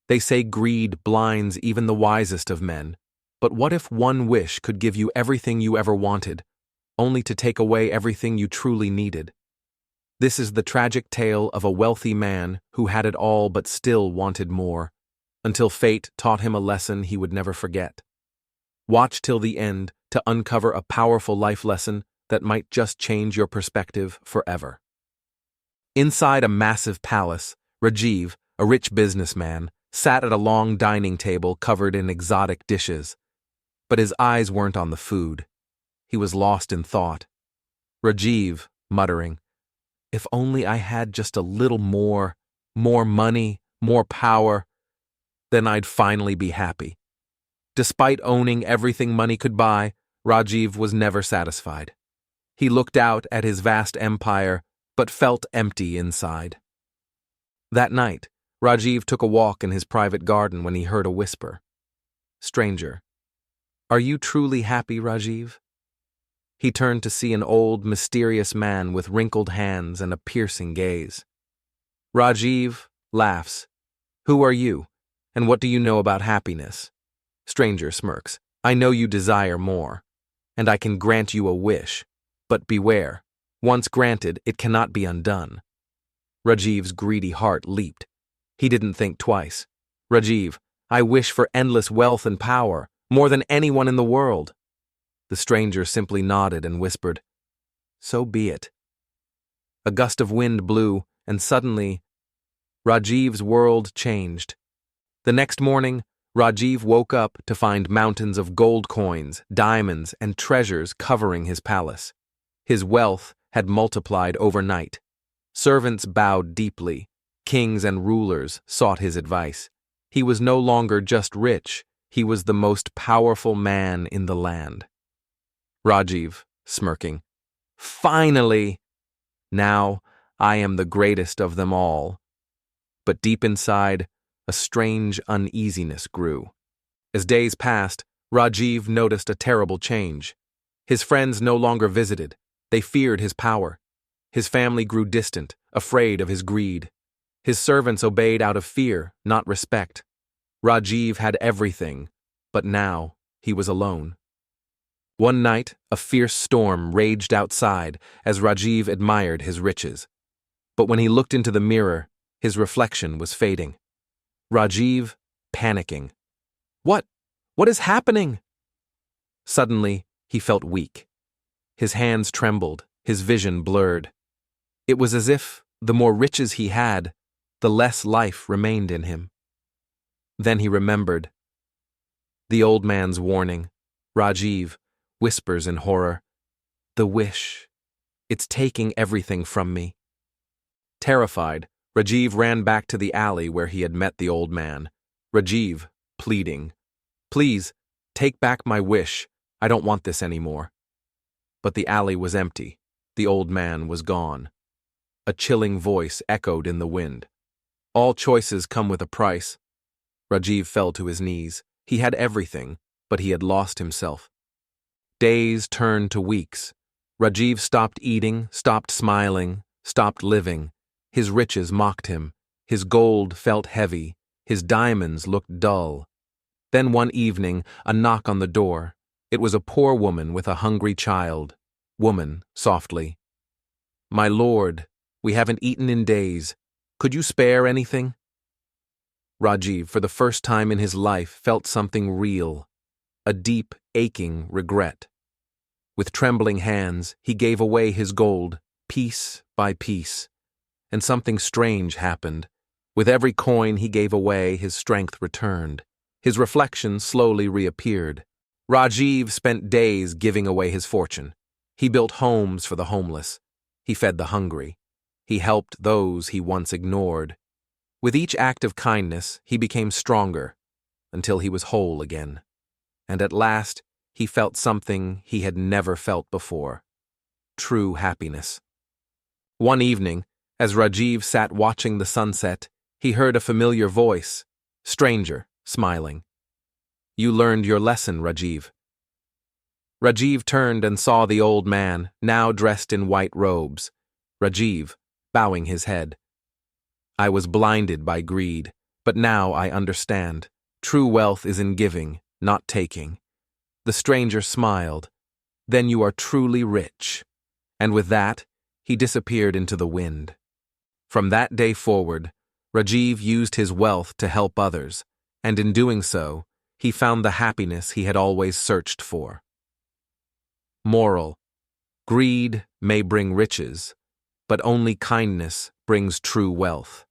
They say greed blinds even the wisest of men. But what if one wish could give you everything you ever wanted, only to take away everything you truly needed? This is the tragic tale of a wealthy man who had it all but still wanted more, until fate taught him a lesson he would never forget. Watch till the end to uncover a powerful life lesson that might just change your perspective forever. Inside a massive palace, Rajiv, a rich businessman, sat at a long dining table covered in exotic dishes. But his eyes weren't on the food. He was lost in thought. Rajiv, muttering, "If only I had just a little more money, more power, then I'd finally be happy." Despite owning everything money could buy, Rajiv was never satisfied. He looked out at his vast empire, but felt empty inside. That night, Rajiv took a walk in his private garden when he heard a whisper. "Stranger, are you truly happy, Rajiv?" He turned to see an old, mysterious man with wrinkled hands and a piercing gaze. Rajiv laughs. "Who are you, and what do you know about happiness?" Stranger smirks. "I know you desire more, and I can grant you a wish. But beware, once granted, it cannot be undone." Rajiv's greedy heart leaped. He didn't think twice. "Rajiv, I wish for endless wealth and power, more than anyone in the world." The stranger simply nodded and whispered, "So be it." A gust of wind blew, and suddenly, Rajiv's world changed. The next morning, Rajiv woke up to find mountains of gold coins, diamonds, and treasures covering his palace. His wealth had multiplied overnight. Servants bowed deeply. Kings and rulers sought his advice. He was no longer just rich, he was the most powerful man in the land. Rajiv, smirking, "Finally! Now I am the greatest of them all." But deep inside, a strange uneasiness grew. As days passed, Rajiv noticed a terrible change. His friends no longer visited. They feared his power. His family grew distant, afraid of his greed. His servants obeyed out of fear, not respect. Rajiv had everything, but now he was alone. One night, a fierce storm raged outside as Rajiv admired his riches. But when he looked into the mirror, his reflection was fading. Rajiv, panicking. What is happening?" Suddenly, he felt weak. His hands trembled, his vision blurred. It was as if, the more riches he had, the less life remained in him. Then he remembered. The old man's warning. Rajiv whispers in horror, "The wish. It's taking everything from me." Terrified, Rajiv ran back to the alley where he had met the old man. Rajiv, pleading, "Please, take back my wish. I don't want this anymore." But the alley was empty. The old man was gone. A chilling voice echoed in the wind. "All choices come with a price." Rajiv fell to his knees. He had everything, but he had lost himself. Days turned to weeks. Rajiv stopped eating, stopped smiling, stopped living. His riches mocked him. His gold felt heavy. His diamonds looked dull. Then one evening, a knock on the door. It was a poor woman with a hungry child. Woman, softly, "My lord, we haven't eaten in days. Could you spare anything?" Rajiv, for the first time in his life, felt something real. A deep, aching regret. With trembling hands, he gave away his gold, piece by piece. And something strange happened. With every coin he gave away, his strength returned. His reflection slowly reappeared. Rajiv spent days giving away his fortune. He built homes for the homeless. He fed the hungry. He helped those he once ignored. With each act of kindness, he became stronger, until he was whole again. And at last, he felt something he had never felt before. True happiness. One evening, as Rajiv sat watching the sunset, he heard a familiar voice. Stranger, smiling. "You learned your lesson, Rajiv." Rajiv turned and saw the old man, now dressed in white robes. Rajiv, bowing his head. "I was blinded by greed, But now I understand. True wealth is in giving, not taking. The stranger smiled. Then you are truly rich. And with that, he disappeared into the wind. From that day forward, Rajiv used his wealth to help others, and in doing so, he found the happiness he had always searched for. Moral: greed may bring riches, but only kindness brings true wealth.